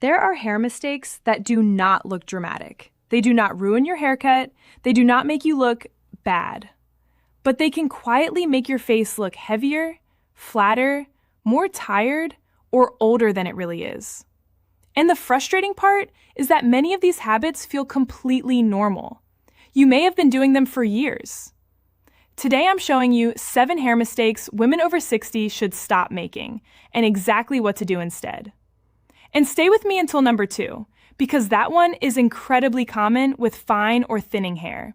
There are hair mistakes that do not look dramatic. They do not ruin your haircut. They do not make you look bad. But they can quietly make your face look heavier, flatter, more tired, or older than it really is. And the frustrating part is that many of these habits feel completely normal. You may have been doing them for years. Today I'm showing you 7 hair mistakes women over 60 should stop making, and exactly what to do instead. And stay with me until number 2, because that one is incredibly common with fine or thinning hair,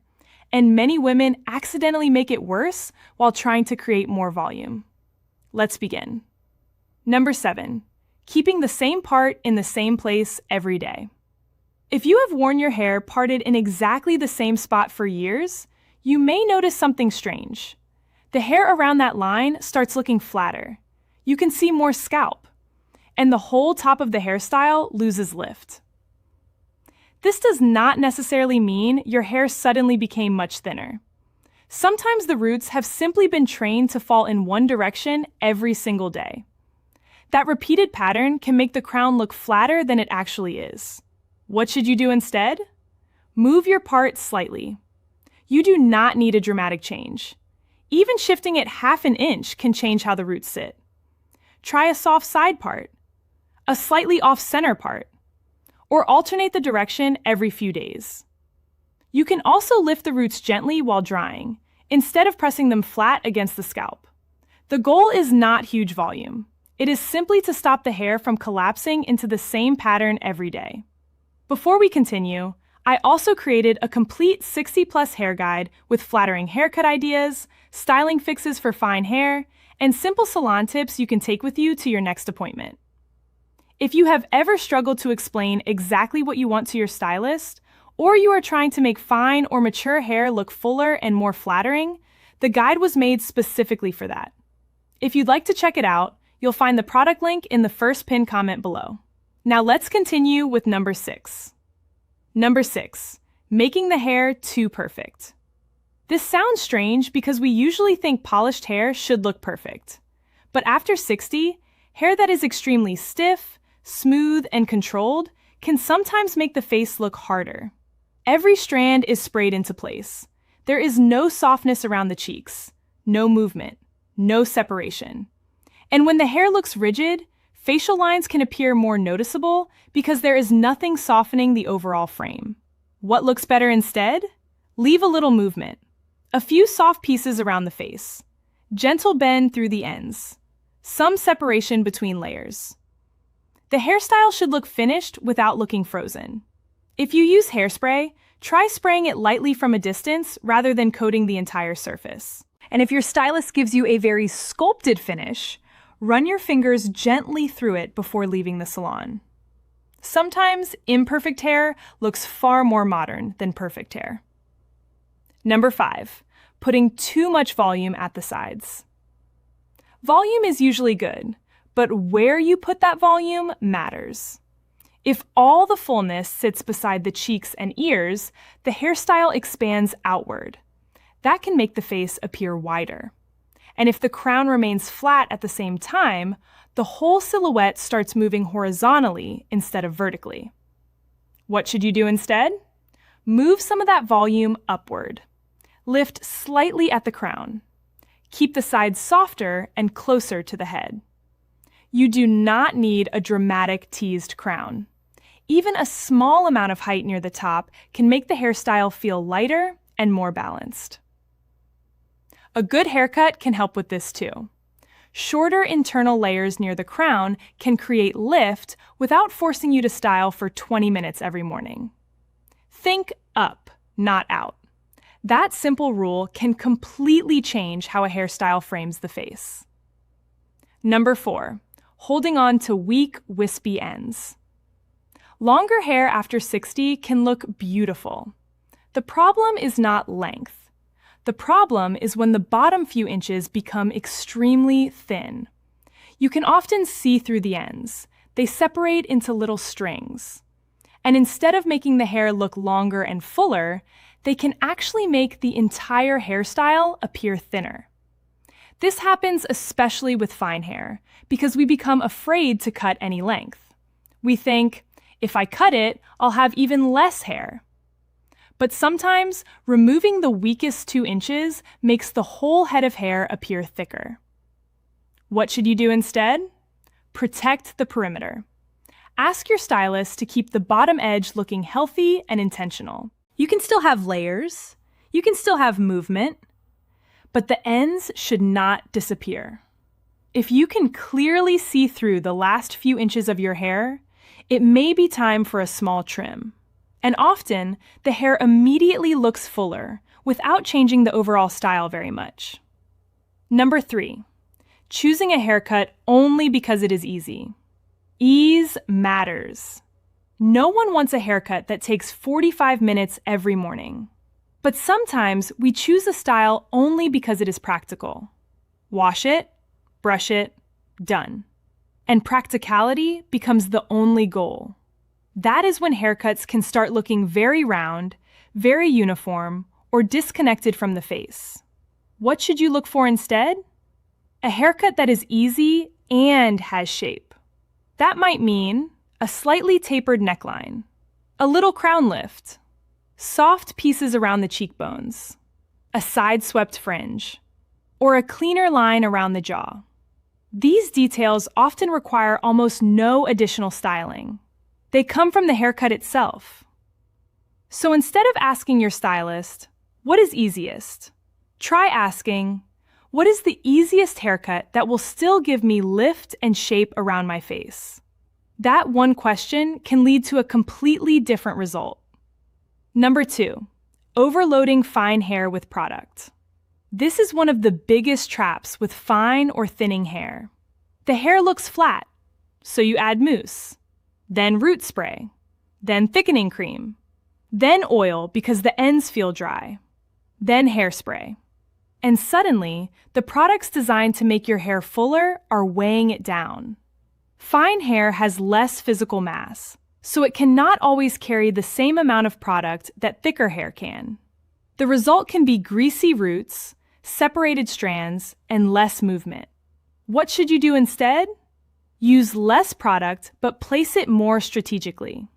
and many women accidentally make it worse while trying to create more volume. Let's begin. Number 7, keeping the same part in the same place every day. If you have worn your hair parted in exactly the same spot for years, you may notice something strange. The hair around that line starts looking flatter. You can see more scalp, and the whole top of the hairstyle loses lift. This does not necessarily mean your hair suddenly became much thinner. Sometimes the roots have simply been trained to fall in one direction every single day. That repeated pattern can make the crown look flatter than it actually is. What should you do instead? Move your part slightly. You do not need a dramatic change. Even shifting it half an inch can change how the roots sit. Try a soft side part, a slightly off-center part, or alternate the direction every few days. You can also lift the roots gently while drying, instead of pressing them flat against the scalp. The goal is not huge volume. It is simply to stop the hair from collapsing into the same pattern every day. Before we continue, I also created a complete 60+ hair guide with flattering haircut ideas, styling fixes for fine hair, and simple salon tips you can take with you to your next appointment. If you have ever struggled to explain exactly what you want to your stylist, or you are trying to make fine or mature hair look fuller and more flattering, the guide was made specifically for that. If you'd like to check it out, you'll find the product link in the first pinned comment below. Now let's continue with number 6. Number 6, making the hair too perfect. This sounds strange because we usually think polished hair should look perfect. But after 60, hair that is extremely stiff, smooth, and controlled can sometimes make the face look harder. Every strand is sprayed into place. There is no softness around the cheeks, no movement, no separation. And when the hair looks rigid, facial lines can appear more noticeable because there is nothing softening the overall frame. What looks better instead? Leave a little movement. A few soft pieces around the face. Gentle bend through the ends. Some separation between layers. The hairstyle should look finished without looking frozen. If you use hairspray, try spraying it lightly from a distance rather than coating the entire surface. And if your stylist gives you a very sculpted finish, run your fingers gently through it before leaving the salon. Sometimes imperfect hair looks far more modern than perfect hair. Number 5, putting too much volume at the sides. Volume is usually good, but where you put that volume matters. If all the fullness sits beside the cheeks and ears, the hairstyle expands outward. That can make the face appear wider. And if the crown remains flat at the same time, the whole silhouette starts moving horizontally instead of vertically. What should you do instead? Move some of that volume upward. Lift slightly at the crown. Keep the sides softer and closer to the head. You do not need a dramatic teased crown. Even a small amount of height near the top can make the hairstyle feel lighter and more balanced. A good haircut can help with this too. Shorter internal layers near the crown can create lift without forcing you to style for 20 minutes every morning. Think up, not out. That simple rule can completely change how a hairstyle frames the face. Number 4, holding on to weak, wispy ends. Longer hair after 60 can look beautiful. The problem is not length. The problem is when the bottom few inches become extremely thin. You can often see through the ends. They separate into little strings. And instead of making the hair look longer and fuller, they can actually make the entire hairstyle appear thinner. This happens especially with fine hair, because we become afraid to cut any length. We think, If I cut it, I'll have even less hair. But sometimes, removing the weakest 2 inches makes the whole head of hair appear thicker. What should you do instead? Protect the perimeter. Ask your stylist to keep the bottom edge looking healthy and intentional. You can still have layers, you can still have movement, but the ends should not disappear. If you can clearly see through the last few inches of your hair, it may be time for a small trim. And often, the hair immediately looks fuller without changing the overall style very much. Number 3, choosing a haircut only because it is easy. Ease matters. No one wants a haircut that takes 45 minutes every morning. But sometimes we choose a style only because it is practical. Wash it, brush it, done. And practicality becomes the only goal. That is when haircuts can start looking very round, very uniform, or disconnected from the face. What should you look for instead? A haircut that is easy and has shape. That might mean a slightly tapered neckline, a little crown lift, soft pieces around the cheekbones, a side-swept fringe, or a cleaner line around the jaw. These details often require almost no additional styling. They come from the haircut itself. So instead of asking your stylist, what is easiest? Try asking, what is the easiest haircut that will still give me lift and shape around my face? That one question can lead to a completely different result. Number 2, overloading fine hair with product. This is one of the biggest traps with fine or thinning hair. The hair looks flat, so you add mousse, then root spray, then thickening cream, then oil because the ends feel dry, then hairspray. And suddenly, the products designed to make your hair fuller are weighing it down. Fine hair has less physical mass, so it cannot always carry the same amount of product that thicker hair can. The result can be greasy roots, separated strands, and less movement. What should you do instead? Use less product, but place it more strategically.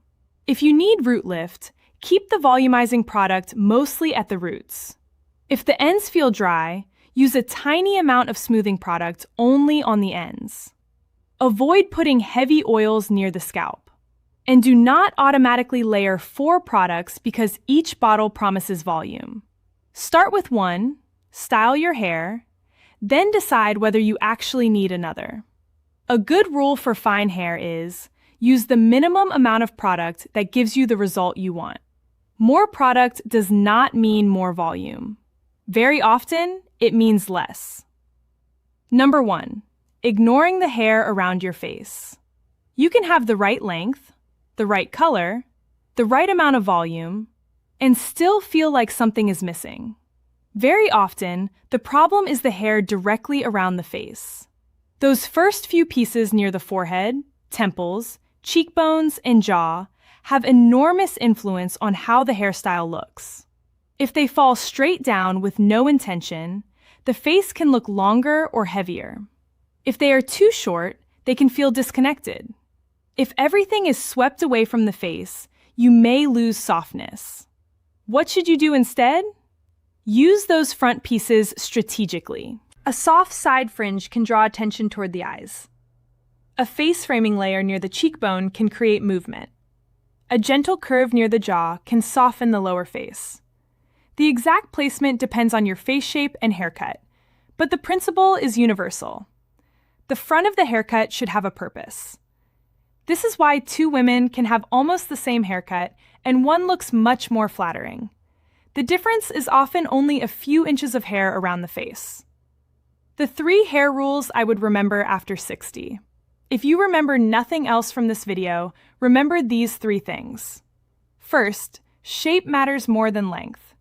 If you need root lift, keep the volumizing product mostly at the roots. If the ends feel dry, use a tiny amount of smoothing product only on the ends. Avoid putting heavy oils near the scalp. And do not automatically layer 4 products because each bottle promises volume. Start with 1, style your hair, then decide whether you actually need another. A good rule for fine hair is, use the minimum amount of product that gives you the result you want. More product does not mean more volume. Very often, it means less. Number 1, ignoring the hair around your face. You can have the right length, the right color, the right amount of volume, and still feel like something is missing. Very often, the problem is the hair directly around the face. Those first few pieces near the forehead, temples, cheekbones, and jaw have enormous influence on how the hairstyle looks. If they fall straight down with no intention, the face can look longer or heavier. If they are too short, they can feel disconnected. If everything is swept away from the face, you may lose softness. What should you do instead? Use those front pieces strategically. A soft side fringe can draw attention toward the eyes. A face framing layer near the cheekbone can create movement. A gentle curve near the jaw can soften the lower face. The exact placement depends on your face shape and haircut, but the principle is universal. The front of the haircut should have a purpose. This is why 2 women can have almost the same haircut and one looks much more flattering. The difference is often only a few inches of hair around the face. The 3 hair rules I would remember after 60. If you remember nothing else from this video, remember these 3 things. First, shape matters more than length.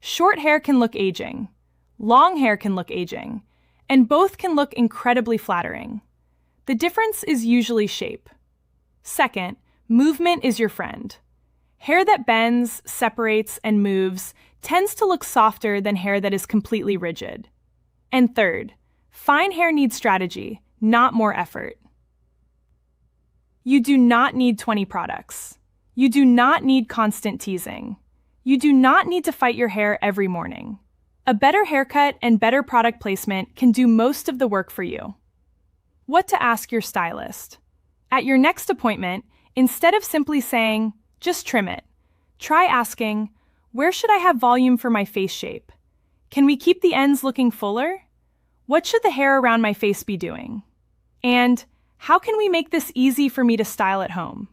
Short hair can look aging, long hair can look aging, and both can look incredibly flattering. The difference is usually shape. Second, movement is your friend. Hair that bends, separates, and moves tends to look softer than hair that is completely rigid. And third, fine hair needs strategy, not more effort. You do not need 20 products. You do not need constant teasing. You do not need to fight your hair every morning. A better haircut and better product placement can do most of the work for you. What to ask your stylist. At your next appointment, instead of simply saying, just trim it, try asking, where should I have volume for my face shape? Can we keep the ends looking fuller? What should the hair around my face be doing? And how can we make this easy for me to style at home?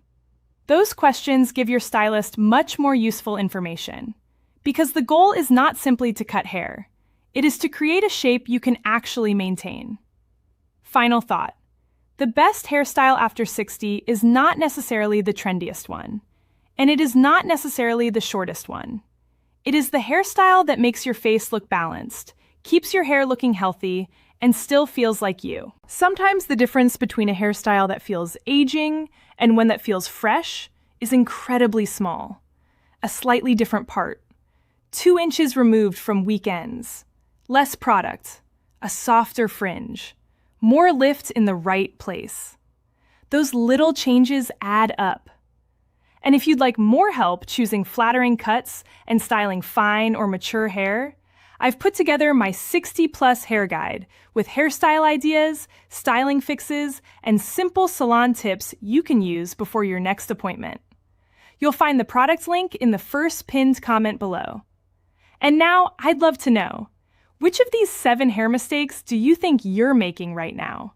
Those questions give your stylist much more useful information, because the goal is not simply to cut hair. It is to create a shape you can actually maintain. Final thought. The best hairstyle after 60 is not necessarily the trendiest one, and it is not necessarily the shortest one. It is the hairstyle that makes your face look balanced, keeps your hair looking healthy, and still feels like you. Sometimes the difference between a hairstyle that feels aging and one that feels fresh is incredibly small. A slightly different part. 2 inches removed from weak ends. Less product. A softer fringe. More lift in the right place. Those little changes add up. And if you'd like more help choosing flattering cuts and styling fine or mature hair, I've put together my 60+ hair guide with hairstyle ideas, styling fixes, and simple salon tips you can use before your next appointment. You'll find the product link in the first pinned comment below. And now, I'd love to know, which of these 7 hair mistakes do you think you're making right now?